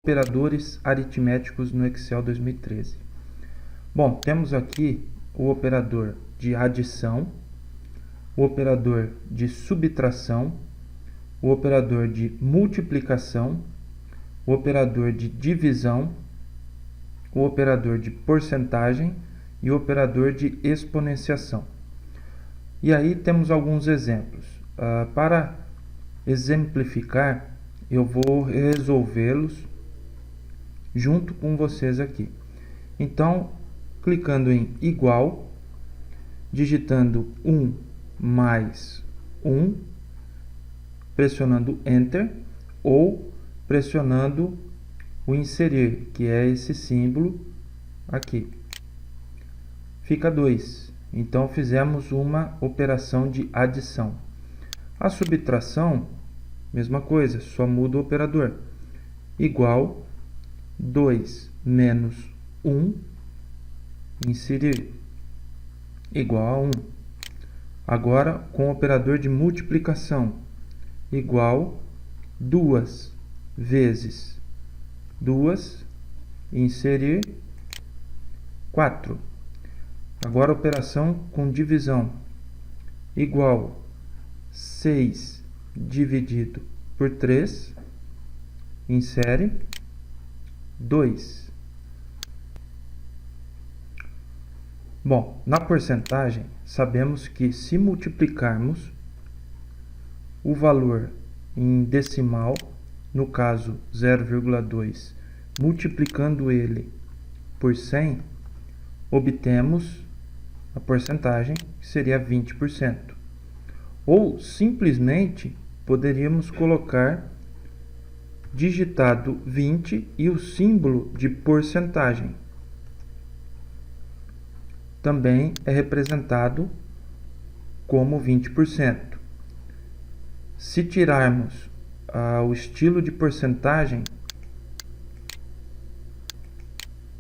operadores aritméticos no Excel 2013. Bom, temos aqui o operador de adição, o operador de subtração, o operador de multiplicação, o operador de divisão, o operador de porcentagem e o operador de exponenciação. E aí temos alguns exemplos. Para exemplificar, eu vou resolvê-los junto com vocês aqui. Então, clicando em igual, digitando 1 mais 1, pressionando Enter ou pressionando o inserir, que é esse símbolo aqui. Fica 2. Então, fizemos uma operação de adição. A subtração, mesma coisa, só muda o operador. Igual 2 menos 1, inserir, igual a 1. Agora, com o operador de multiplicação, igual 2 vezes 2, inserir, 4. Agora, operação com divisão, igual 6 dividido por 3, insere, 2. Bom, na porcentagem, sabemos que se multiplicarmos o valor em decimal, no caso 0,2, multiplicando ele por 100, obtemos a porcentagem, que seria 20%. Ou, simplesmente, poderíamos colocar digitado 20 e o símbolo de porcentagem. Também é representado como 20%. Se tirarmos o estilo de porcentagem,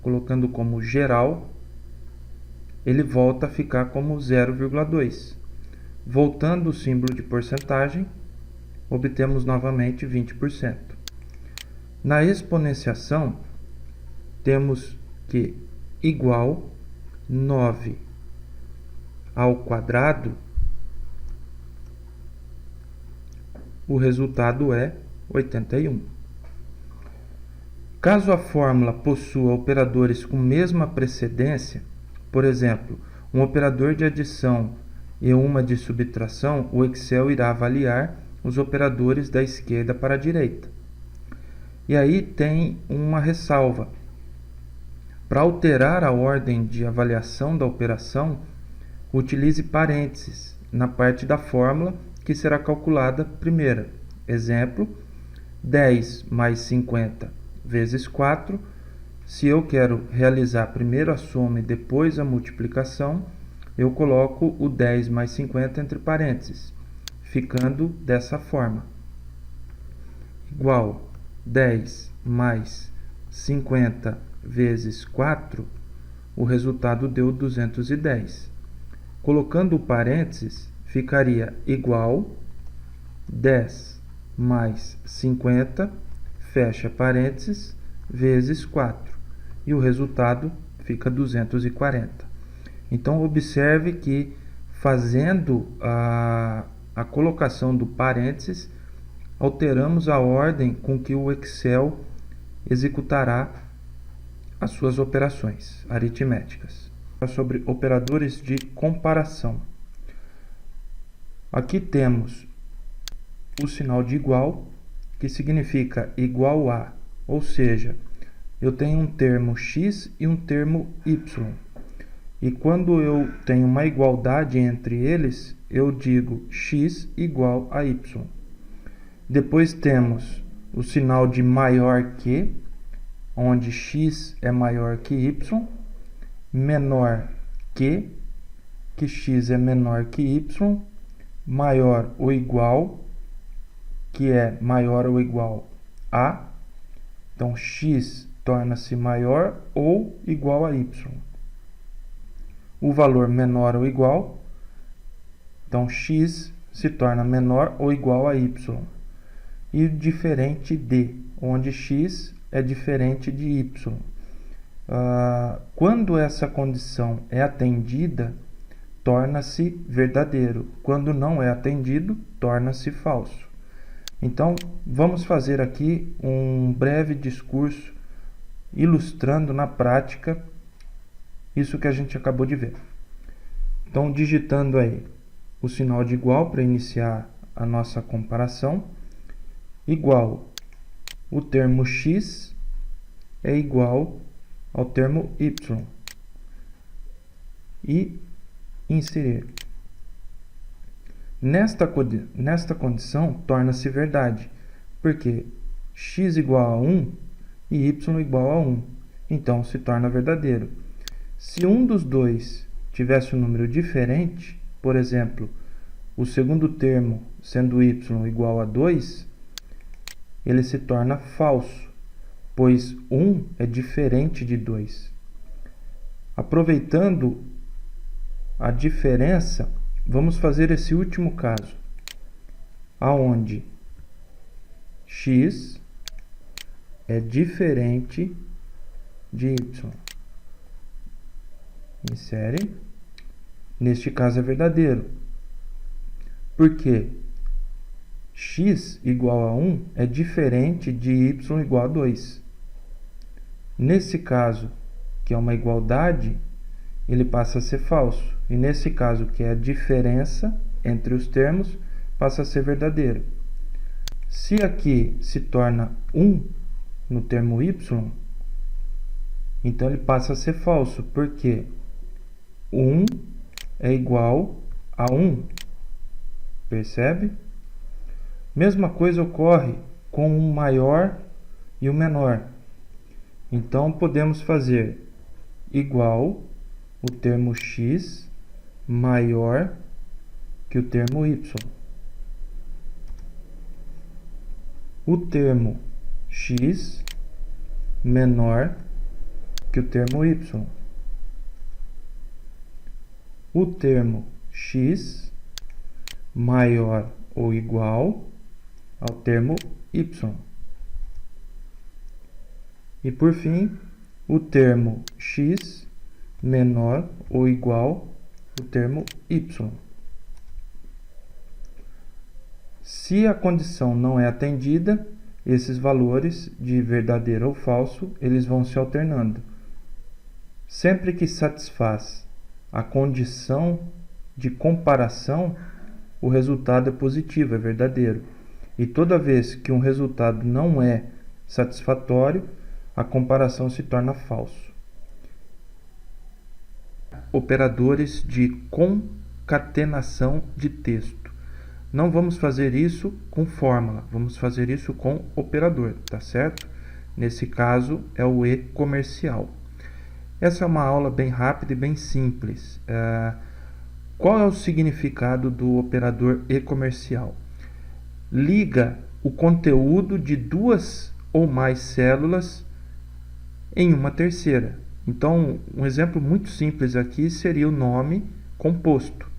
colocando como geral, ele volta a ficar como 0,2. Voltando o símbolo de porcentagem, obtemos novamente 20%. Na exponenciação, temos que igual 9 ao quadrado, o resultado é 81. Caso a fórmula possua operadores com mesma precedência, por exemplo, um operador de adição e uma de subtração, o Excel irá avaliar os operadores da esquerda para a direita. E aí tem uma ressalva. Para alterar a ordem de avaliação da operação, utilize parênteses na parte da fórmula que será calculada primeiro. Exemplo, 10 mais 50 vezes 4. Se eu quero realizar primeiro a soma e depois a multiplicação, eu coloco o 10 mais 50 entre parênteses, ficando dessa forma. Igual 10 mais 50 vezes 4, o resultado deu 210. Colocando o parênteses, ficaria igual 10 mais 50, fecha parênteses, vezes 4. E o resultado fica 240. Então, observe que fazendo a colocação do parênteses, alteramos a ordem com que o Excel executará as suas operações aritméticas. Sobre operadores de comparação. Aqui temos o sinal de igual, que significa igual a, ou seja, eu tenho um termo x e um termo y. E quando eu tenho uma igualdade entre eles, eu digo x igual a y. Depois temos o sinal de maior que, onde x é maior que y, menor que x é menor que y, maior ou igual, que é maior ou igual a. Então, x torna-se maior ou igual a y. O valor menor ou igual, então x se torna menor ou igual a y. E diferente de, onde x é diferente de y. Quando essa condição é atendida, torna-se verdadeiro. Quando não é atendido, torna-se falso. Então, vamos fazer aqui um breve discurso ilustrando na prática isso que a gente acabou de ver. Então, digitando aí o sinal de igual para iniciar a nossa comparação, igual o termo x é igual ao termo y, e inserir. Nesta condição, torna-se verdade, porque x igual a 1 e y igual a 1, então se torna verdadeiro. Se um dos dois tivesse um número diferente, por exemplo, o segundo termo sendo y igual a 2, ele se torna falso, pois 1 é diferente de 2. Aproveitando a diferença, vamos fazer esse último caso, aonde x é diferente de y. Insere. Neste caso é verdadeiro, porque x igual a 1 é diferente de y igual a 2. Nesse caso, que é uma igualdade, ele passa a ser falso. E nesse caso, que é a diferença entre os termos, passa a ser verdadeiro. Se aqui se torna 1 no termo y, então ele passa a ser falso, porque 1 é igual a 1. Percebe? Mesma coisa ocorre com o maior e o menor. Então, podemos fazer igual o termo x maior que o termo y. O termo x menor que o termo y. O termo x maior ou igual ao termo y. E por fim, o termo x menor ou igual ao termo y. Se a condição não é atendida, esses valores de verdadeiro ou falso, eles vão se alternando. Sempre que satisfaz a condição de comparação, o resultado é positivo, é verdadeiro. E toda vez que um resultado não é satisfatório, a comparação se torna falso. Operadores de concatenação de texto. Não vamos fazer isso com fórmula, vamos fazer isso com operador, tá certo? Nesse caso é o e comercial. Essa é uma aula bem rápida e bem simples. Qual é o significado do operador e comercial? Liga o conteúdo de duas ou mais células em uma terceira. Então, um exemplo muito simples aqui seria o nome composto,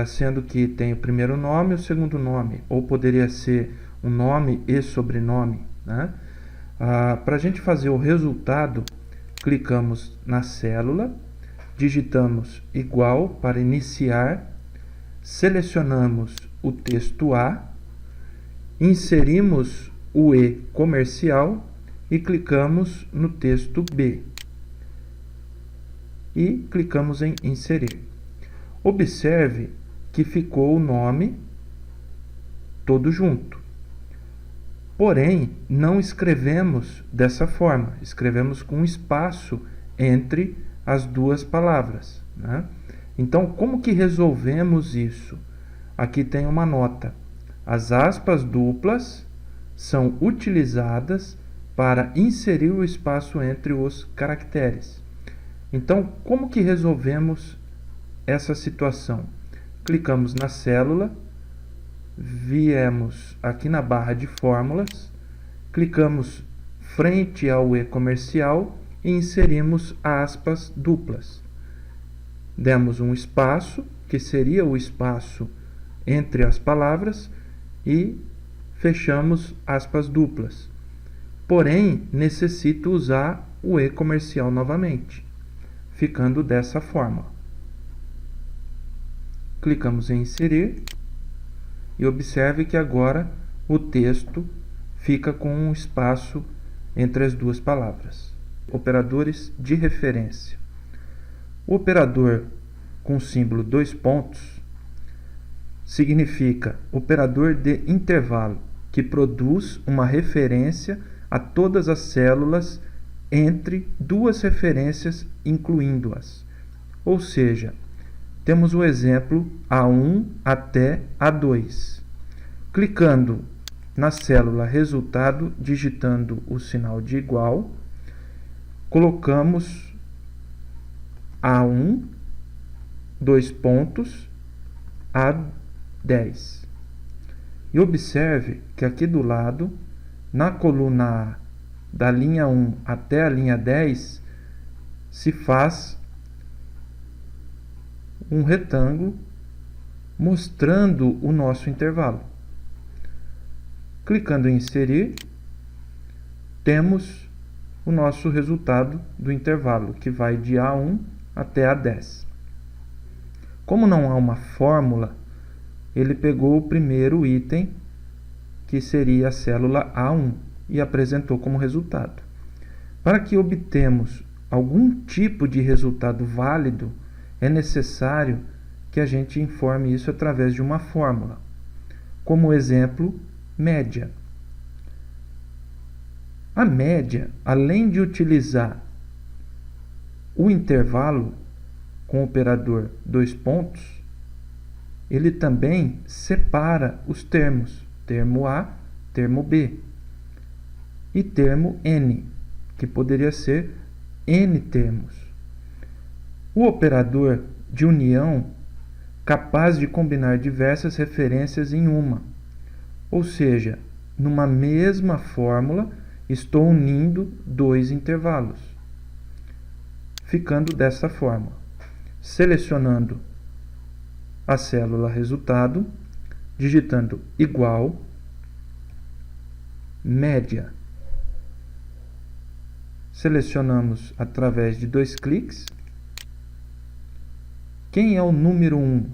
sendo que tem o primeiro nome e o segundo nome, ou poderia ser um nome e sobrenome, né? Para a gente fazer o resultado, clicamos na célula, digitamos igual para iniciar, selecionamos o texto A, inserimos o E comercial e clicamos no texto B. E clicamos em inserir. Observe que ficou o nome todo junto. Porém, não escrevemos dessa forma, escrevemos com espaço entre as duas palavras, né? Então, como que resolvemos isso? Aqui tem uma nota. As aspas duplas são utilizadas para inserir o espaço entre os caracteres. Então, como que resolvemos essa situação? Clicamos na célula, viemos aqui na barra de fórmulas, clicamos frente ao E comercial e inserimos aspas duplas. Demos um espaço, que seria o espaço entre as palavras, e fechamos aspas duplas. porém necessito usar o e comercial novamente, ficando dessa forma. Clicamos em inserir e observe que agora o texto fica com um espaço entre as duas palavras. Operadores de referência. O operador com símbolo 2 pontos significa operador de intervalo, que produz uma referência a todas as células entre duas referências incluindo-as. Ou seja, temos o exemplo A1 até A2. Clicando na célula resultado, digitando o sinal de igual, colocamos A1, 2 pontos, A10. E observe que aqui do lado, na coluna A, da linha 1 até a linha 10, se faz um retângulo mostrando o nosso intervalo. Clicando em inserir, temos o nosso resultado do intervalo, que vai de A1 até A10. Como não há uma fórmula, ele pegou o primeiro item, que seria a célula A1, e apresentou como resultado. Para que obtemos algum tipo de resultado válido, é necessário que a gente informe isso através de uma fórmula. Como exemplo, média. A média, além de utilizar o intervalo com o operador 2 pontos, ele também separa os termos, termo A, termo B, e termo N, que poderia ser N termos. O operador de união capaz de combinar diversas referências em uma, ou seja, numa mesma fórmula estou unindo dois intervalos, ficando dessa forma, selecionando a célula resultado, digitando igual, média. Selecionamos através de 2 cliques. Quem é o número 1?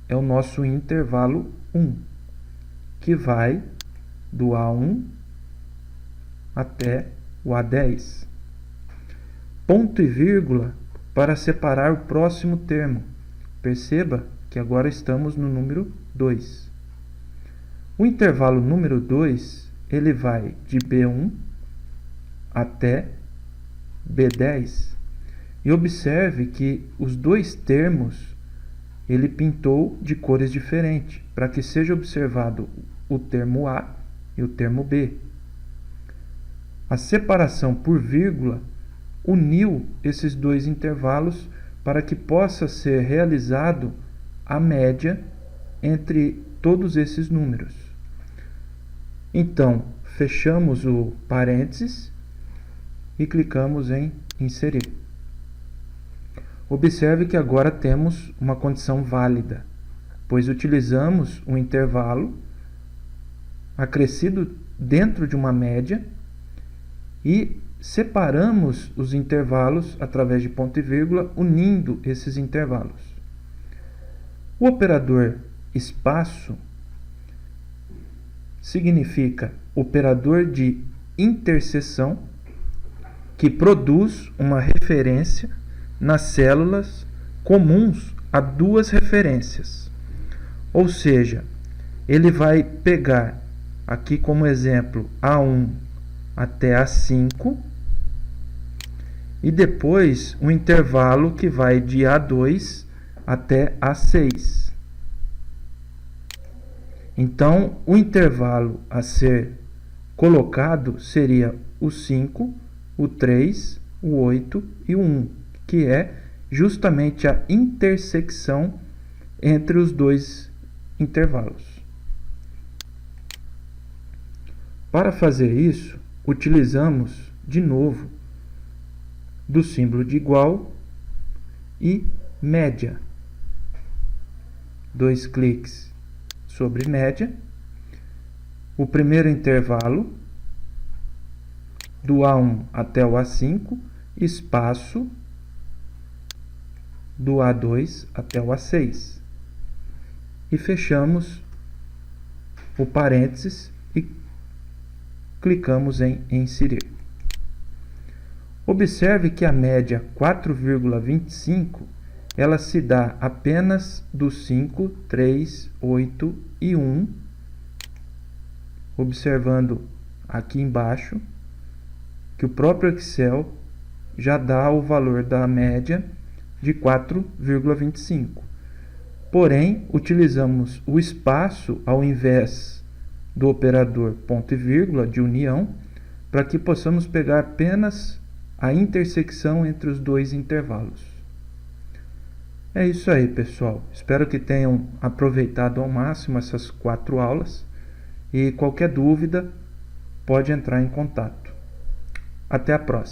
É o nosso intervalo 1, que vai do A1 até o A10. Ponto e vírgula para separar o próximo termo. Perceba que agora estamos no número 2. O intervalo número 2, ele vai de B1 até B10. E observe que os dois termos ele pintou de cores diferentes, para que seja observado o termo A e o termo B. A separação por vírgula uniu esses dois intervalos para que possa ser realizado a média entre todos esses números. Então, fechamos o parênteses e clicamos em inserir. Observe que agora temos uma condição válida, pois utilizamos um intervalo acrescido dentro de uma média e separamos os intervalos através de ponto e vírgula, unindo esses intervalos. O operador espaço significa operador de interseção que produz uma referência nas células comuns a duas referências. Ou seja, ele vai pegar aqui como exemplo A1 até A5 e depois um intervalo que vai de A2 até A6. Então, o intervalo a ser colocado seria o 5, o 3, o 8 e o 1. Que é justamente a intersecção entre os dois intervalos. Para fazer isso, utilizamos de novo do símbolo de igual e média. 2 cliques sobre média. O primeiro intervalo do A1 até o A5, espaço do A2 até o A6. E fechamos o parênteses e clicamos em inserir. Observe que a média 4,25 ela se dá apenas do 5, 3, 8 e 1, observando aqui embaixo que o próprio Excel já dá o valor da média de 4,25. Porém, utilizamos o espaço ao invés do operador ponto e vírgula de união, para que possamos pegar apenas a intersecção entre os dois intervalos. É isso aí, pessoal. Espero que tenham aproveitado ao máximo essas 4 aulas e qualquer dúvida pode entrar em contato. Até a próxima.